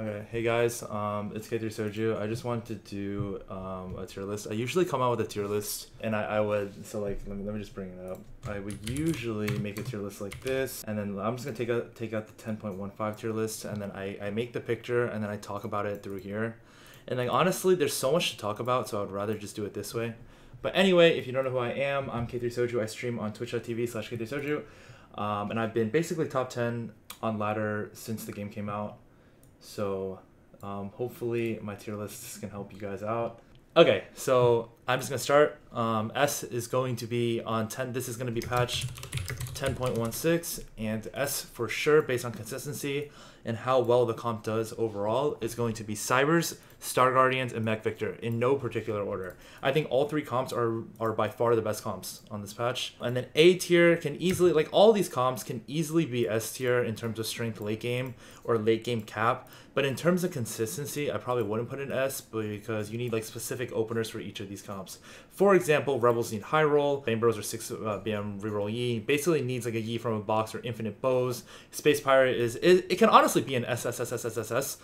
Okay, hey guys, it's k3soju. I just wanted to do a tier list. I usually come out with a tier list, and I would, so like, let me just bring it up. I would usually make a tier list like this, and then I'm just gonna take out the 10.15 tier list, and then I make the picture, and then I talk about it through here. And like, honestly, there's so much to talk about, so I would rather just do it this way. But anyway, if you don't know who I am, I'm k3soju. I stream on twitch.tv/k3soju, and I've been basically top 10 on ladder since the game came out. So hopefully my tier lists can help you guys out. Okay, so I'm just gonna start. S is going to be on 10. This is gonna be patch 10.16, and S for sure, based on consistency and how well the comp does overall, is going to be Cybers, Star Guardians, and Mech Viktor in no particular order. I think all three comps are by far the best comps on this patch. And then A tier can easily, like all these comps can easily be S tier in terms of strength late game or late game cap. But in terms of consistency, I probably wouldn't put an S because you need like specific openers for each of these comps. For example, Rebels need high roll, Flame Bros are 6 BM reroll Yi, basically needs like a Yi from a box or infinite bows. Space Pirate it can honestly be an SSSSSSS,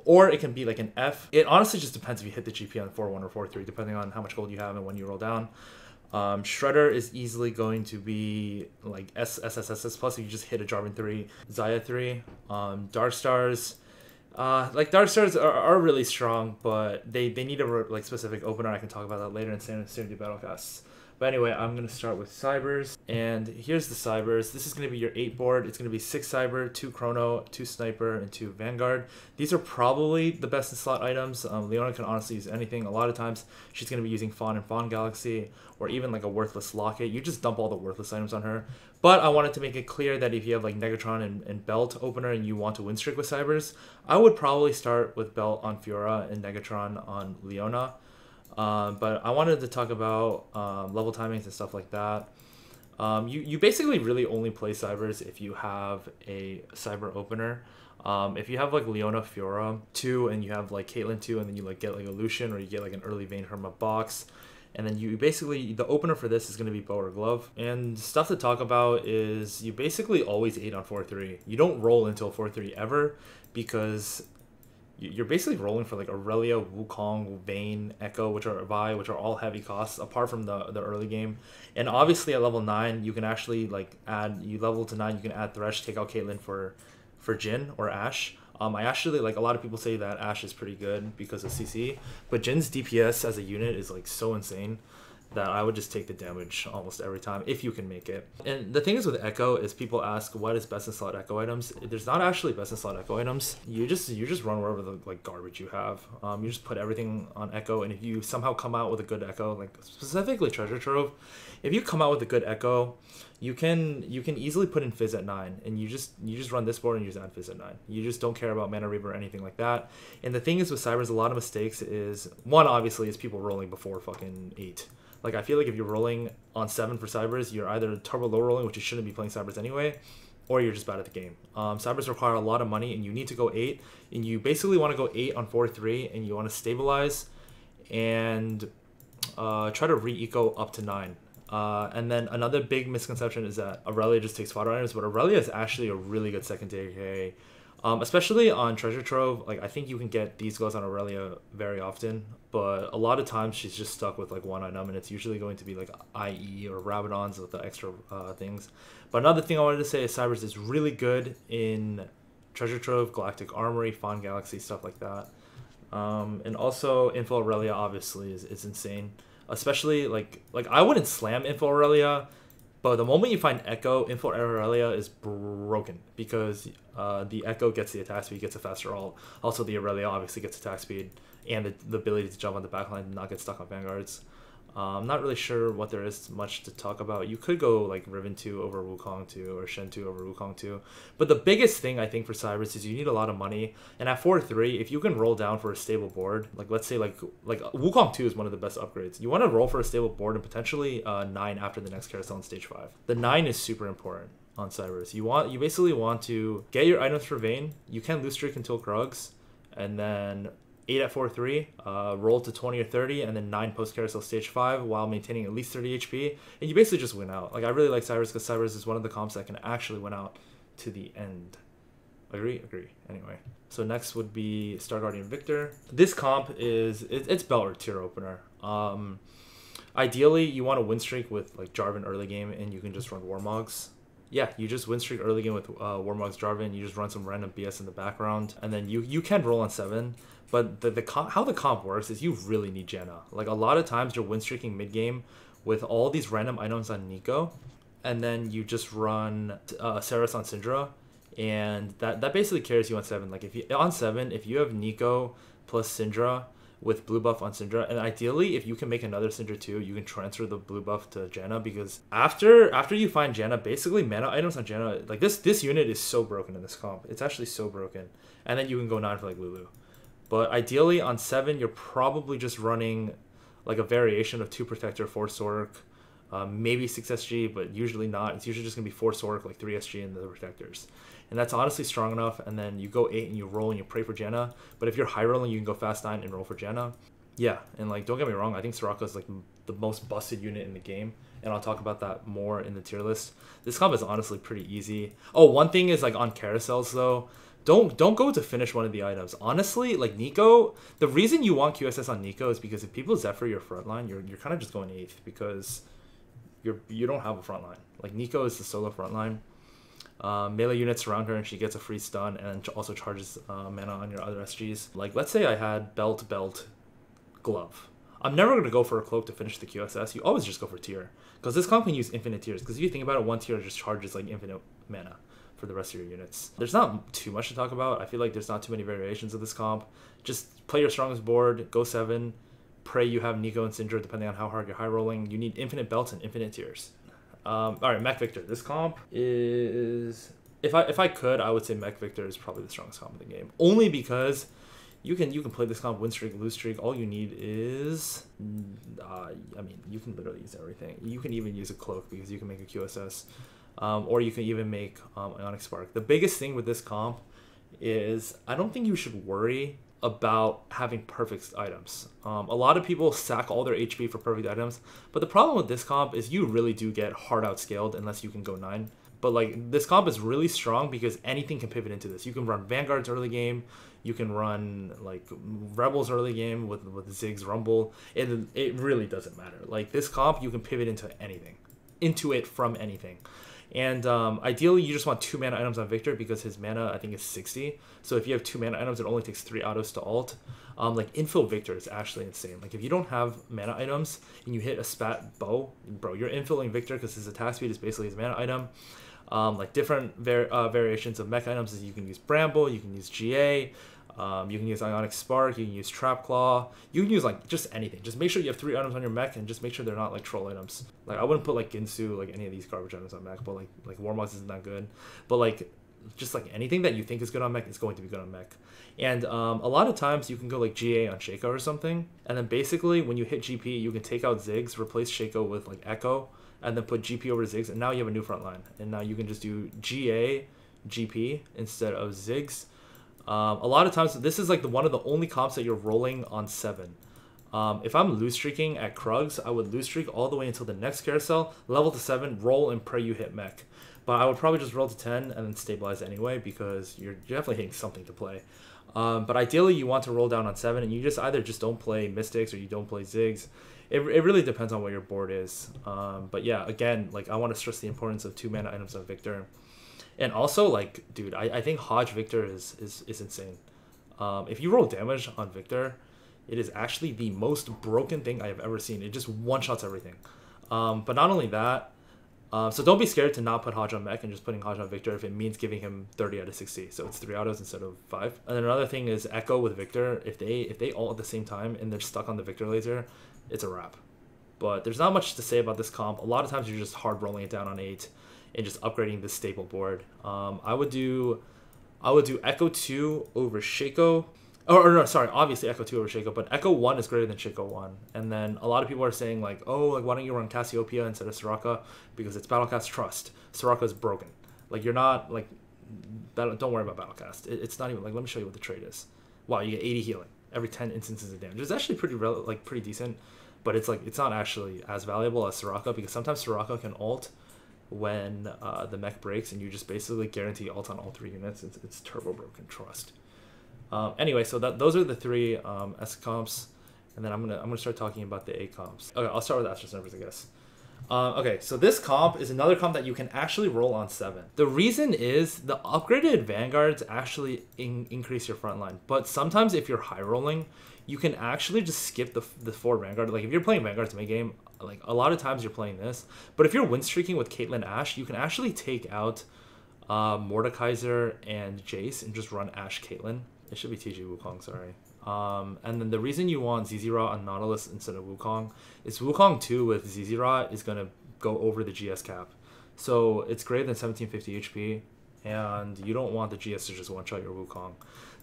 or it can be like an F. It honestly just depends if you hit the GP on 4-1 or 4-3, depending on how much gold you have and when you roll down. Shredder is easily going to be like SSSSS plus if you just hit a Jarvan 3, Xayah 3. Dark Stars, like Dark Stars are really strong, but they need a like specific opener. I can talk about that later in Sanity Battlecasts. But anyway, I'm going to start with Cybers. And here's the Cybers. This is going to be your 8 board. It's going to be 6 Cyber, 2 Chrono, 2 Sniper, and 2 Vanguard. These are probably the best in slot items. Leona can honestly use anything. A lot of times, she's going to be using Fawn and Fawn Galaxy, or even like a worthless Locket. You just dump all the worthless items on her. But I wanted to make it clear that if you have like Negatron and Belt opener and you want to win streak with Cybers, I would probably start with Belt on Fiora and Negatron on Leona. But I wanted to talk about level timings and stuff like that. You basically really only play Cybers if you have a Cyber opener. If you have like Leona Fiora 2 and you have like Caitlyn 2 and then you like get like a Lucian or you get like an early Vayne from a box, and then you basically, the opener for this is going to be Bow or Glove. And stuff to talk about is you basically always 8 on 4-3. You don't roll until 4-3 ever because you're basically rolling for like Aurelia, Wukong, Vayne, Echo, which are all heavy costs apart from the early game. And obviously at level 9 you can actually like add, you level to 9 you can add Thresh, take out Caitlyn for Jhin or Ashe. I actually, like, a lot of people say that Ashe is pretty good because of CC, but Jin's DPS as a unit is like so insane that I would just take the damage almost every time if you can make it. And the thing is with Echo is people ask what is best in slot Echo items. There's not actually best in slot Echo items. You just run wherever the like garbage you have. You just put everything on Echo, and if you somehow come out with a good Echo, like specifically Treasure Trove, if you come out with a good Echo, you can easily put in Fizz at 9, and you just run this board and you just add Fizz at 9. You just don't care about Mana Reaver or anything like that. And the thing is with Cybers, a lot of mistakes is, one obviously is people rolling before fucking 8. Like, I feel like if you're rolling on 7 for Cybers, you're either turbo low rolling, which you shouldn't be playing Cybers anyway, or you're just bad at the game. Cybers require a lot of money, and you need to go 8, and you basically want to go 8 on 4-3, and you want to stabilize and try to re-eco up to 9. And then another big misconception is that Aurelia just takes fodder items, but Aurelia is actually a really good secondary carry. Especially on Treasure Trove, like I think you can get these glows on Aurelia very often, but a lot of times she's just stuck with like one item, and it's usually going to be like IE or Rabadons with the extra things. But another thing I wanted to say is Cybers is really good in Treasure Trove, Galactic Armory, Fawn Galaxy, stuff like that. And also Info Aurelia obviously is insane. Especially like I wouldn't slam Info Aurelia, but the moment you find Echo, Info Aurelia is broken because the Echo gets the attack speed, gets a faster ult. Also, the Aurelia obviously gets attack speed and the ability to jump on the backline and not get stuck on Vanguards. I'm not really sure what there is much to talk about. You could go like Riven 2 over Wukong 2 or Shen 2 over Wukong 2. But the biggest thing I think for Cybers is you need a lot of money. And at 4-3, if you can roll down for a stable board, like let's say like Wukong 2 is one of the best upgrades. You want to roll for a stable board and potentially 9 after the next carousel in stage 5. The 9 is super important on Cybers. You basically want to get your items for Vayne. You can lose streak until Krugs, and then 8 at 4-3, roll to 20 or 30, and then 9 post carousel stage 5 while maintaining at least 30 HP, and you basically just win out. Like, I really like Cybers because Cybers is one of the comps that can actually win out to the end. Agree? Agree. Anyway. So next would be Star Guardian Viktor. This comp is, it's belt or tier opener. Ideally, you want to win streak with like Jarvan early game and you can just run Warmogs. Yeah, you just win streak early game with Warmogs Jarvan. You just run some random BS in the background. And then you can roll on 7. But how the comp works is you really need Xayah. Like a lot of times you're win streaking mid game with all these random items on Nico. And then you just run Saras on Syndra. And that basically carries you on 7. Like if you on 7, if you have Nico plus Syndra with blue buff on Syndra, and ideally if you can make another Syndra too, you can transfer the blue buff to Xayah, because after you find Xayah, basically mana items on Xayah, like this unit is so broken in this comp. It's actually so broken. And then you can go 9 for like Lulu. But ideally on 7, you're probably just running like a variation of 2 Protector, 4 Sork, maybe 6 SG, but usually not. It's usually just going to be 4 Sork, like 3 SG and the Protectors. And that's honestly strong enough. And then you go 8 and you roll and you pray for Xayah. But if you're high rolling, you can go fast 9 and roll for Xayah. Yeah, and like don't get me wrong, I think Soraka is like the most busted unit in the game. And I'll talk about that more in the tier list. This comp is honestly pretty easy. Oh, one thing is like on carousels though, don't go to finish one of the items. Honestly, like Nico, the reason you want QSS on Nico is because if people Zephyr your front line, you're kind of just going 8th because you don't have a front line. Like Nico is the solo front line. Melee units surround her and she gets a free stun and also charges mana on your other SGs. Like let's say I had belt, glove. I'm never going to go for a cloak to finish the QSS. You always just go for tier. Because this comp can use infinite tiers. Because if you think about it, one tier just charges like infinite mana for the rest of your units. There's not too much to talk about. I feel like there's not too many variations of this comp. Just play your strongest board, go 7, pray you have Nico and Syndra depending on how hard you're high rolling. You need infinite belts and infinite tiers. Alright, Mech Viktor. This comp is... If I could, I would say Mech Viktor is probably the strongest comp in the game. Only because you can play this comp, win streak, lose streak. All you need is... I mean, you can literally use everything. You can even use a cloak because you can make a QSS. Or you can even make Ionic Spark. The biggest thing with this comp is I don't think you should worry about having perfect items. A lot of people sack all their HP for perfect items, but the problem with this comp is you really do get hard outscaled unless you can go 9. But like this comp is really strong because anything can pivot into this. You can run Vanguards early game, you can run like Rebels early game with Ziggs Rumble. It really doesn't matter. Like this comp, you can pivot into anything, into it from anything. And ideally, you just want 2 mana items on Viktor because his mana, I think, is 60. So if you have 2 mana items, it only takes 3 autos to ult. Like, infill Viktor is actually insane. Like, if you don't have mana items and you hit a spat bow, bro, you're infilling Viktor because his attack speed is basically his mana item. Like, different variations of mech items is you can use Bramble, you can use GA, you can use Ionic Spark, you can use Trap Claw, you can use like just anything. Just make sure you have 3 items on your mech and just make sure they're not like troll items. Like I wouldn't put like Ginsu, like any of these garbage items on mech, but like Warmogs isn't that good. But like just like anything that you think is good on mech is going to be good on mech. And a lot of times you can go like GA on Shaco or something, and then basically when you hit GP you can take out Ziggs, replace Shaco with like Echo, and then put GP over Ziggs, and now you have a new front line. And now you can just do GA, GP instead of Ziggs. A lot of times, this is like one of the only comps that you're rolling on 7. If I'm loose streaking at Krugs, I would loose streak all the way until the next carousel, level to 7, roll and pray you hit mech. But I would probably just roll to 10 and then stabilize anyway because you're definitely hitting something to play. But ideally, you want to roll down on 7 and you just either just don't play Mystics or you don't play Ziggs. It really depends on what your board is. But yeah, again, like I want to stress the importance of 2 mana items on Viktor. And also, like, dude, I think Hodge Viktor is insane. If you roll damage on Viktor, it is actually the most broken thing I have ever seen. It just one-shots everything. But not only that, so don't be scared to not put Hodge on mech and just putting Hodge on Viktor if it means giving him 30 out of 60. So it's 3 autos instead of 5. And then another thing is Echo with Viktor. If they ult at the same time and they're stuck on the Viktor laser, it's a wrap. But there's not much to say about this comp. A lot of times you're just hard rolling it down on 8. And just upgrading the staple board. I would do Echo 2 over Shaco. Or no, sorry, obviously Echo 2 over Shaco, but Echo 1 is greater than Shaco 1. And then a lot of people are saying like, oh, like why don't you run Cassiopeia instead of Soraka? Because it's Battlecast Trust. Soraka is broken. Like you're not like, don't worry about Battlecast. It's not even like, let me show you what the trade is. Wow, you get 80 healing every 10 instances of damage. It's actually pretty decent, but it's like it's not actually as valuable as Soraka because sometimes Soraka can ult when the mech breaks, and you just basically guarantee ult on all 3 units. It's turbo broken, trust. Anyway, so those are the 3 S comps, and then I'm gonna start talking about the A comps. Okay, I'll start with Astro Snipers, I guess. Okay, so this comp is another comp that you can actually roll on 7. The reason is the upgraded vanguards actually increase your front line, but sometimes if you're high rolling, you can actually just skip the 4 vanguard. Like if you're playing vanguards mid game, like a lot of times you're playing this, but if you're win streaking with Caitlyn Ashe, you can actually take out Mordekaiser and Jace and just run Ashe Caitlyn. It should be TG Wukong, sorry. And then the reason you want Zizira on Nautilus instead of Wukong is Wukong 2 with Zizira is going to go over the GS cap. So it's greater than 1750 HP, and you don't want the GS to just one-shot your Wukong.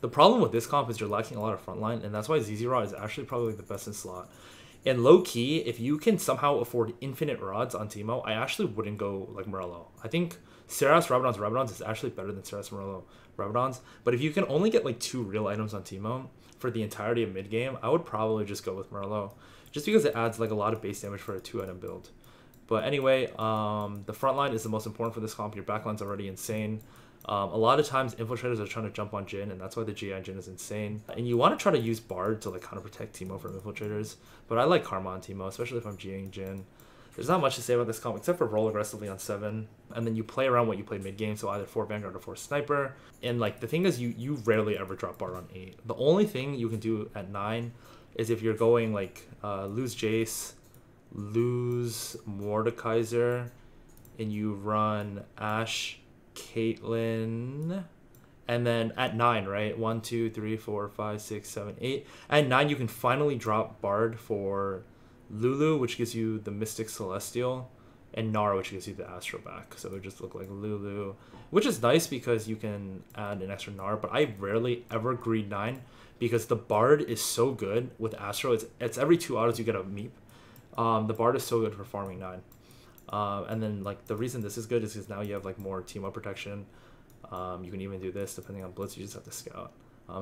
The problem with this comp is you're lacking a lot of frontline, and that's why Zizira is actually probably the best in slot. And low-key, if you can somehow afford infinite rods on Teemo, I actually wouldn't go like Morello. I think Seras Rabadon's is actually better than Seras Morello Rabadon's, but if you can only get like 2 real items on Teemo for the entirety of mid game, I would probably just go with Morello, just because it adds like a lot of base damage for a 2-item build. But anyway, the front line is the most important for this comp. Your backline's already insane. A lot of times infiltrators are trying to jump on Jhin, and that's why the GI Jhin is insane. And you want to try to use Bard to like kind of protect Teemo from infiltrators, but I like Karma on Teemo, especially if I'm GAing Jhin. There's not much to say about this comp except for roll aggressively on 7, and then you play around what you play mid game, so either 4 Vanguard or 4 Sniper. And like the thing is, you rarely ever drop Bard on 8. The only thing you can do at 9 is if you're going like lose Jace, lose Mordekaiser, and you run Ashe, Caitlyn, and then at 9, right? 1, 2, 3, 4, 5, 6, 7, 8. At 9, you can finally drop Bard for Lulu, which gives you the Mystic Celestial, and Nara, which gives you the Astro back. So it would just look like Lulu, which is nice because you can add an extra Nara, but I rarely ever greed 9 because the Bard is so good with Astro. It's every 2 autos you get a Meep. The Bard is so good for farming 9. And then like the reason this is good is because now you have like more team up protection. You can even do this depending on blitz. You just have to scout.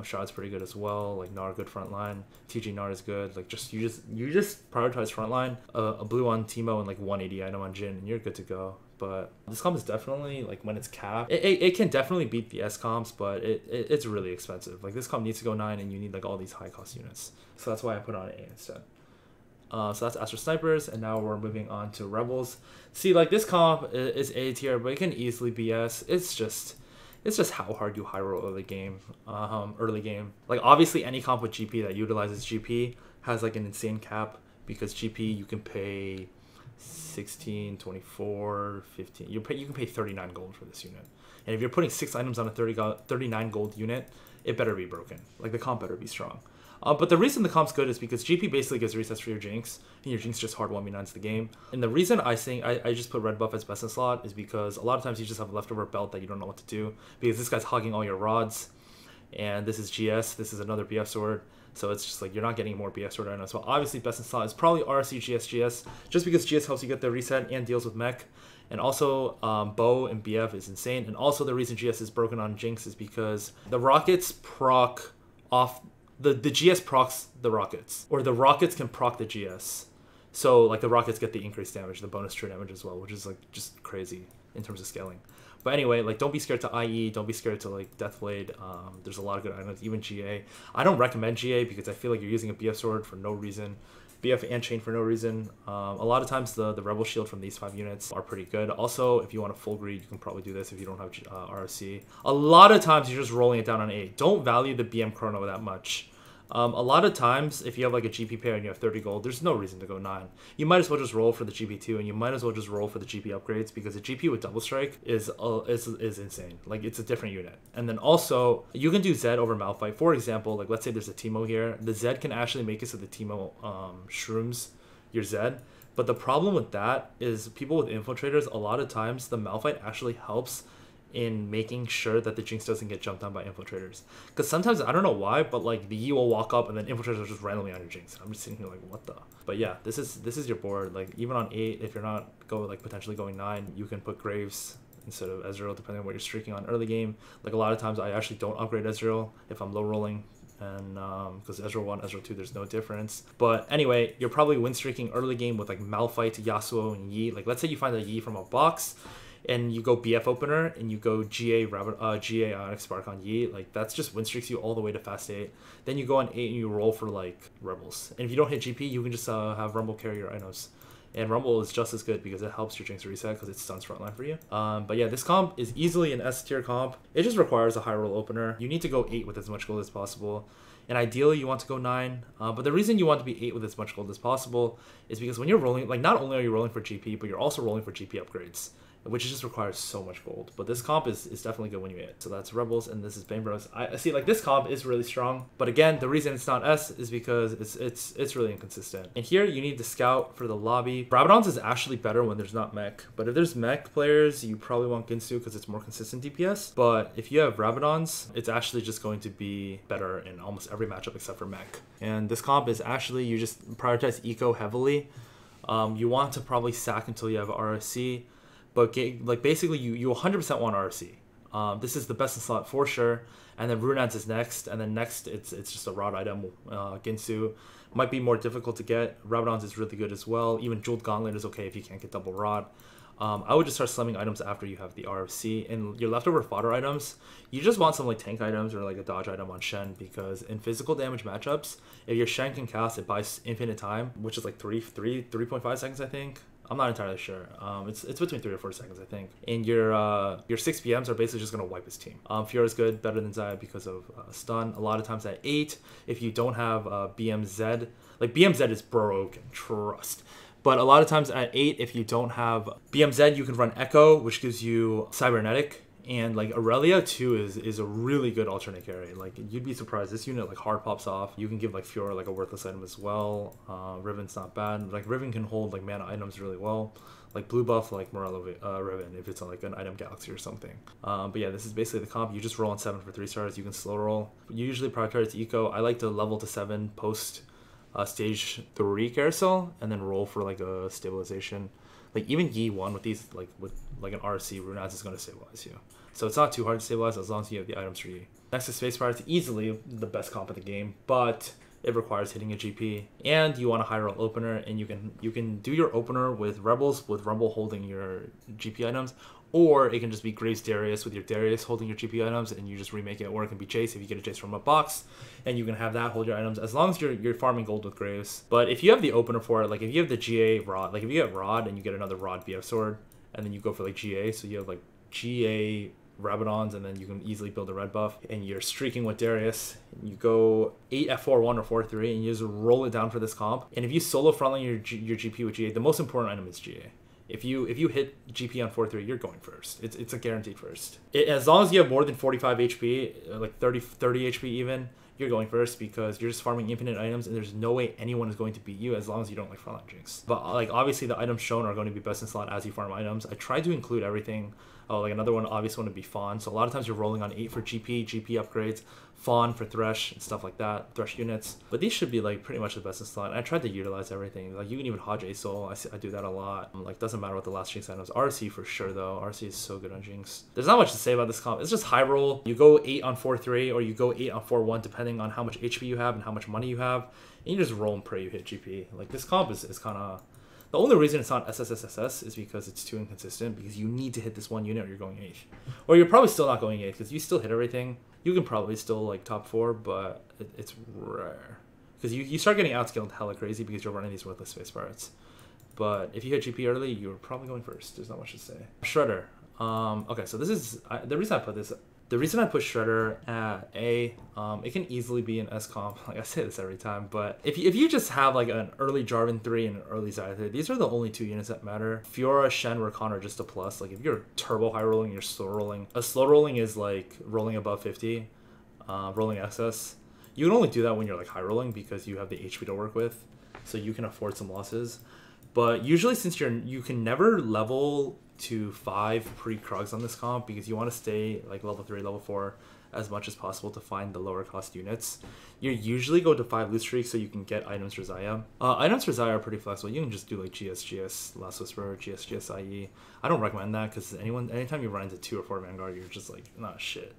Shot's pretty good as well. Like Nara, good front line. TG Nara is good. Like you just prioritize front line. A blue on Teemo and like 180 item on Jhin, and you're good to go. But this comp is definitely like when it's capped, it can definitely beat the S comps, but it's really expensive. Like this comp needs to go 9, and you need like all these high cost units. So that's why I put on A instead. So that's Astro Snipers, and now we're moving on to Rebels. See, like this comp is A tier, but it can easily be S. It's just how hard you high roll early game. Like obviously any comp with GP that utilizes GP has like an insane cap, because GP you can pay 16, 24, 15. You can pay 39 gold for this unit, and if you're putting 6 items on a 39 gold unit, it better be broken. Like the comp better be strong. But the reason the comp's good is because GP basically gives resets for your Jinx, and your Jinx just hard 1v9s the game. And the reason I just put red buff as best in slot is because a lot of times you just have a leftover belt that you don't know what to do, because this guy's hogging all your rods, and this is GS, this is another BF sword, so it's just like you're not getting more BF sword right now. So obviously best in slot is probably RC, GS, just because GS helps you get the reset and deals with mech. And also bow and BF is insane. And also the reason GS is broken on Jinx is because the rockets proc off the GS procs the rockets, or the rockets can proc the GS. So like the rockets get the increased damage, the bonus true damage as well, which is like just crazy in terms of scaling. But anyway, like don't be scared to IE, don't be scared to like Deathblade. There's a lot of good items, even GA. I don't recommend GA because I feel like you're using a BF sword for no reason. BF and chain for no reason. A lot of times the Rebel shield from these 5 units are pretty good. Also, if you want a full greed, you can probably do this if you don't have RC. A lot of times you're just rolling it down on 8. Don't value the BM chrono that much. A lot of times, if you have like a GP pair and you have 30 gold, there's no reason to go 9. You might as well just roll for the GP2, and you might as well just roll for the GP upgrades, because the GP with double strike is insane. Like it's a different unit. And then also you can do Zed over Malphite. For example, like let's say there's a Teemo here, the Zed can actually make it so the Teemo shrooms your Zed. But the problem with that is people with infiltrators, a lot of times the Malphite actually helps in making sure that the Jinx doesn't get jumped on by infiltrators. Because sometimes, I don't know why, but like the Yi will walk up and then infiltrators are just randomly on your Jinx. And I'm just sitting here like, what the? But yeah, this is your board. Like even on 8, if you're not potentially going 9, you can put Graves instead of Ezreal, depending on what you're streaking on early game. Like a lot of times I actually don't upgrade Ezreal if I'm low rolling, and because Ezreal 1, Ezreal 2, there's no difference. But anyway, you're probably win streaking early game with like Malphite, Yasuo, and Yi. Like let's say you find a Yi from a box, and you go BF opener and you go GA Ionic Spark on Yi, like that's just win streaks you all the way to fast 8. Then you go on 8 and you roll for like Rebels. And if you don't hit GP, you can just have Rumble carry your items. And Rumble is just as good because it helps your Jinx reset because it stuns frontline for you. But yeah, this comp is easily an S tier comp. It just requires a high roll opener. You need to go 8 with as much gold as possible. And ideally you want to go 9. But the reason you want to be 8 with as much gold as possible is because when you're rolling, like not only are you rolling for GP, but you're also rolling for GP upgrades, which just requires so much gold. But this comp is definitely good when you hit. So that's Rebels, and this is Bane Bros. I see, like this comp is really strong, but again, the reason it's not S is because it's really inconsistent. And here you need to scout for the lobby. Rabadon's is actually better when there's not mech, but if there's mech players, you probably want Ginsu because it's more consistent DPS. But if you have Rabadon's, it's actually just going to be better in almost every matchup except for mech. And this comp is actually, you just prioritize eco heavily. You want to probably sack until you have RSC. But like basically you 100% want RC. This is the best in slot for sure. And then Runads is next. And then next it's just a rod item. Ginsu might be more difficult to get. Rabadon's is really good as well. Even Jeweled Gauntlet is okay if you can't get double rod. I would just start slamming items after you have the RFC. And your leftover fodder items, you just want some like tank items or like a dodge item on Shen, because in physical damage matchups, if your Shen can cast, it buys infinite time, which is like 3.5 seconds, I think. I'm not entirely sure. It's between 3 or 4 seconds, I think. And your 6 PMs are basically just gonna wipe his team. Fiora is good, better than Xayah because of stun. A lot of times at 8, if you don't have BMZ, like BMZ is broken, trust. But a lot of times at 8, if you don't have BMZ, you can run Echo, which gives you Cybernetic. And like Aurelia too is a really good alternate carry. Like you'd be surprised, this unit like hard pops off. You can give like Fiora like a worthless item as well. Riven's not bad. Like Riven can hold like mana items really well. Like blue buff like Morello Riven if it's on like an item galaxy or something. But yeah, this is basically the comp. You just roll on 7 for 3 stars. You can slow roll. You usually prioritize eco. I like to level to 7 post stage 3 carousel and then roll for like a stabilization. Like even Yi 1 with these like with like an RC, Runads is going to stabilize you. So it's not too hard to stabilize as long as you have the items for Yi. Next is Space Pirates, easily the best comp in the game, but it requires hitting a GP. And you want a high roll opener, and you can do your opener with Rebels with Rumble holding your GP items, or it can just be Graves Darius with your Darius holding your GP items, and you just remake it. Or it can be Chase if you get a Chase from a box, and you can have that hold your items as long as you're farming gold with Graves. But if you have the opener for it, like if you have the GA Rod, like if you get Rod and you get another Rod BF sword, and then you go for like GA, so you have like GA Rabadons, and then you can easily build a red buff, and you're streaking with Darius. You go 8 at 4-1 or 4-3, and you just roll it down for this comp. And if you solo frontline your GP with GA, the most important item is GA. If you hit GP on 4-3, you're going first. It's a guaranteed first. As long as you have more than 45 HP, like 30 HP even, you're going first, because you're just farming infinite items, and there's no way anyone is going to beat you as long as you don't like frontline Jinx. But like obviously the items shown are going to be best in slot as you farm items. I try to include everything. Oh, like another one, obvious one would be Fawn. So a lot of times you're rolling on 8 for GP upgrades, Fawn for Thresh and stuff like that, Thresh units. But these should be like pretty much the best in slot. And I tried to utilize everything. Like you can even Hodge ASOL. I do that a lot. Like doesn't matter what the last Jinx item is. RC for sure though. RC is so good on Jinx. There's not much to say about this comp. It's just high roll. You go 8 on 4-3 or you go 8 on 4-1 depending on how much HP you have and how much money you have. And you just roll and pray you hit GP. Like this comp is kind of... The only reason it's not SSSSS is because it's too inconsistent, because you need to hit this one unit or you're going 8th. Or you're probably still not going 8th because you still hit everything. You can probably still like top 4, but it's rare. Because you start getting outscaled hella crazy because you're running these worthless Space Pirates. But if you hit GP early, you're probably going first. There's not much to say. Shredder. Okay, so this is... the reason I put this... The reason I put Shredder at A, it can easily be an S comp. Like I say this every time, but if you just have like an early Jarvan 3 and an early Xayah 3, these are the only 2 units that matter. Fiora, Shen, Rakan are just a plus. Like if you're turbo high rolling, you're slow rolling. A slow rolling is like rolling above 50, rolling excess. You can only do that when you're like high rolling because you have the HP to work with, so you can afford some losses. But usually, since you can never level to 5 pre-Krugs on this comp because you want to stay like level 3, level 4 as much as possible to find the lower cost units. You usually go to 5 loot streaks so you can get items for Xayah. Items for Xayah are pretty flexible. You can just do like GS, Last Whisper, GS, IE. I don't recommend that because anytime you run into 2 or 4 Vanguard, you're just like, nah, shit.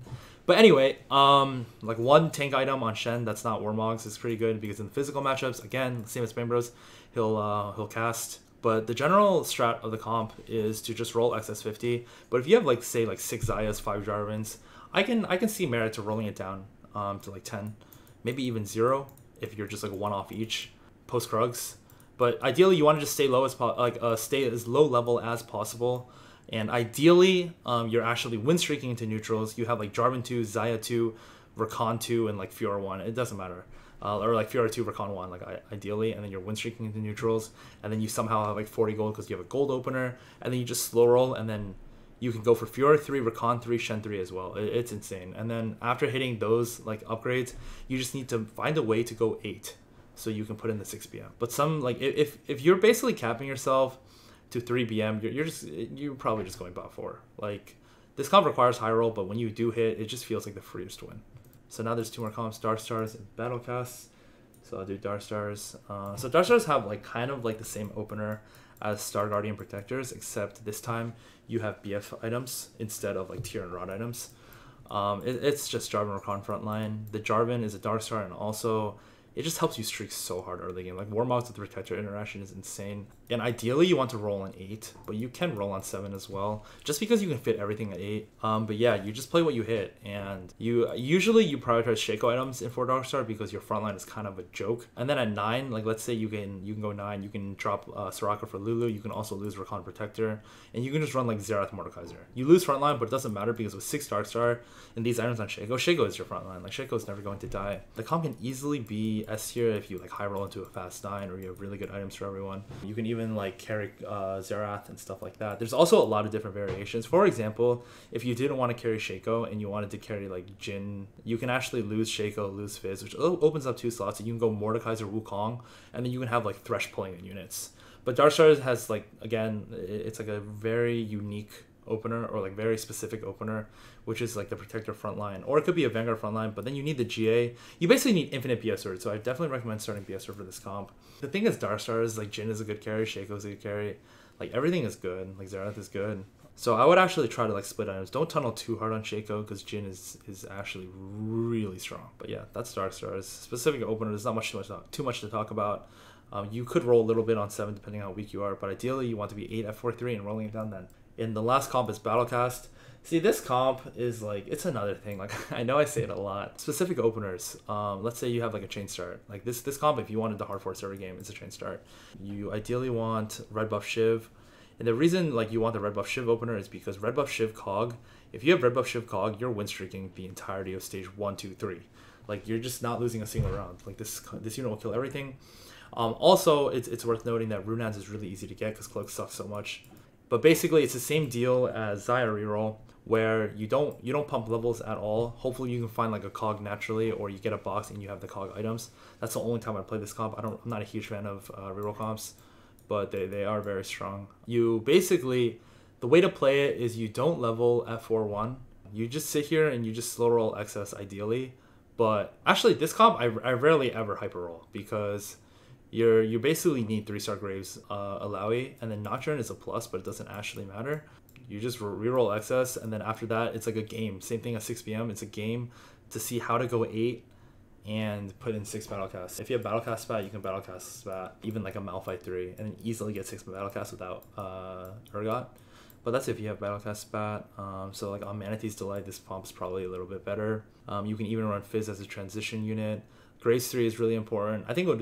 But anyway, like 1 tank item on Shen that's not Warmogs is pretty good because in the physical matchups, again, same as Spain Bros, he'll cast. But the general strat of the comp is to just roll XS50. But if you have like say like 6 Xayahs, 5 Jarvans, I can see merit to rolling it down to like 10, maybe even 0 if you're just like 1 off each post Krugs. But ideally you want to just stay low as stay as low level as possible. And ideally you're actually win streaking into neutrals. You have like Jarvan 2, Xayah 2, Rakan 2, and like Fiora 1. It doesn't matter. Or like Fiora 2, Rakan 1, like ideally, and then you're win streaking into neutrals, and then you somehow have like 40 gold because you have a gold opener, and then you just slow roll, and then you can go for Fiora 3, Rakan 3, Shen 3 as well. It's insane. And then after hitting those like upgrades, you just need to find a way to go 8 so you can put in the 6 BM. But some like if you're basically capping yourself to 3 BM, you're probably just going bot 4. Like this comp requires high roll, but when you do hit, it just feels like the freest win. So now there's 2 more comps, Dark Stars and Battlecasts. So I'll do Dark Stars. So Dark Stars have like kind of like the same opener as Star Guardian Protectors, except this time you have BF items instead of like tier and rod items. It's just Jarvan Rakan frontline. The Jarvan is a Dark Star, and also it just helps you streak so hard early game. Like Warmogs with Protector interaction is insane. And ideally you want to roll on 8, but you can roll on 7 as well, just because you can fit everything at 8. But yeah, you just play what you hit, and you prioritize Shaco items in 4 Dark Star because your frontline is kind of a joke. And then at 9, like let's say you can go 9, you can drop Soraka for Lulu, you can also lose Rakan Protector, and you can just run like Xerath Mordekaiser. You lose frontline, but it doesn't matter because with 6 Dark Star and these items on Shaco is your frontline. Like Shaco is never going to die. The comp can easily be S tier if you like high roll into a fast 9 or you have really good items for everyone. You can even like carry Xerath and stuff like that. There's also a lot of different variations. For example, if you didn't want to carry Shaco and you wanted to carry like Jin, you can actually lose Shaco, lose Fizz, which opens up 2 slots, and you can go Mordekaiser, Wukong, and then you can have like Thresh pulling in units. But Dark Stars has like, again, it's like a very unique opener, or like very specific opener, which is like the Protector frontline, or it could be a Vanguard frontline, but then you need the GA. You basically need infinite BS Sword, so I definitely recommend starting BS Sword for this comp. The thing is, Dark Stars, like Jin is a good carry, Shaco is a good carry, like everything is good, like Xerath is good. So I would actually try to like split items. Don't tunnel too hard on Shaco because Jin is actually really strong. But yeah, that's Dark Stars. Specific opener, there's not too much to talk about. You could roll a little bit on 7 depending on how weak you are, but ideally you want to be 8 at 4-3 and rolling it down then. In the last comp is Battlecast. See, this comp is like, it's another thing. Like, I know I say it a lot. Specific openers. Let's say you have like a chain start. Like this comp, if you wanted to hard force every game, it's a chain start. You ideally want red buff Shiv. And the reason like you want the red buff Shiv opener is because red buff Shiv Cog, if you have red buff Shiv Cog, you're win streaking the entirety of stage 1, 2, 3. Like you're just not losing a single round. Like this unit will kill everything. Also, it's worth noting that Runans is really easy to get because Cloak sucks so much. But basically, it's the same deal as Xayah reroll, where you don't pump levels at all. Hopefully, you can find like a cog naturally, or you get a box and you have the cog items. That's the only time I play this comp. I'm not a huge fan of reroll comps, but they are very strong. You basically, the way to play it is you don't level at 4-1. You just sit here and you just slow roll excess ideally. But actually, this comp I rarely ever hyper roll because you basically need 3-star Graves, Alawi, and then Nocturne is a plus, but it doesn't actually matter. You just reroll excess, and then after that, it's like a game. Same thing as 6 PM, it's a game to see how to go 8 and put in 6 Battlecasts. If you have Battlecast spat, you can Battlecast spat, even like a Malphite 3, and then easily get 6 Battlecasts without Urgot. But that's if you have Battlecast spat. So like on Manatee's Delight, this pump is probably a little bit better. You can even run Fizz as a transition unit. Grace 3 is really important. I think I would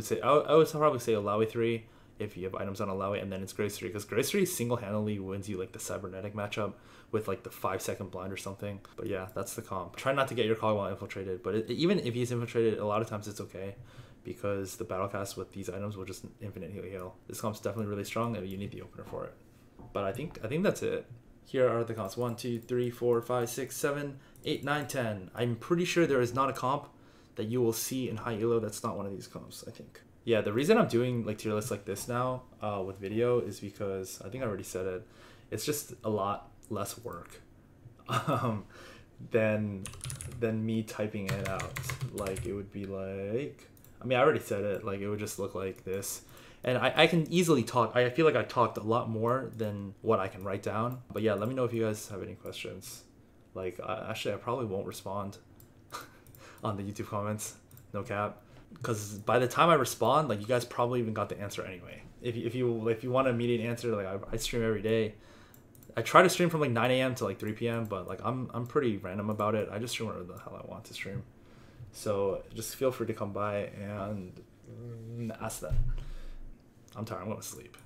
probably say Alawi 3 if you have items on Alawi, and then it's Grace 3, because Grace 3 single-handedly wins you like the cybernetic matchup with like the 5-second blind or something. But yeah, that's the comp. Try not to get your cog while infiltrated, but even if he's infiltrated, a lot of times it's okay because the Battlecast with these items will just infinite heal. This comp's definitely really strong, and you need the opener for it. But I think that's it. Here are the comps: 1, 2, 3, 4, 5, 6, 7, 8, 9, 10. I'm pretty sure there is not a comp that you will see in high elo that's not one of these comps, I think. Yeah, the reason I'm doing like tier lists like this now with video is because, I think I already said it, it's just a lot less work than me typing it out. Like, it would be like, I mean, I already said it, like, it would just look like this. And I can easily talk. I feel like I talked a lot more than what I can write down. But yeah, let me know if you guys have any questions. Like, actually, I probably won't respond on the YouTube comments. No cap. Because by the time I respond, like, you guys probably even got the answer anyway. If you want an immediate answer, like, I stream every day. I try to stream from like 9 a.m. to like 3 p.m. But like I'm pretty random about it. I just stream whatever the hell I want to stream. So just feel free to come by and ask that. I'm tired. I'm going to sleep.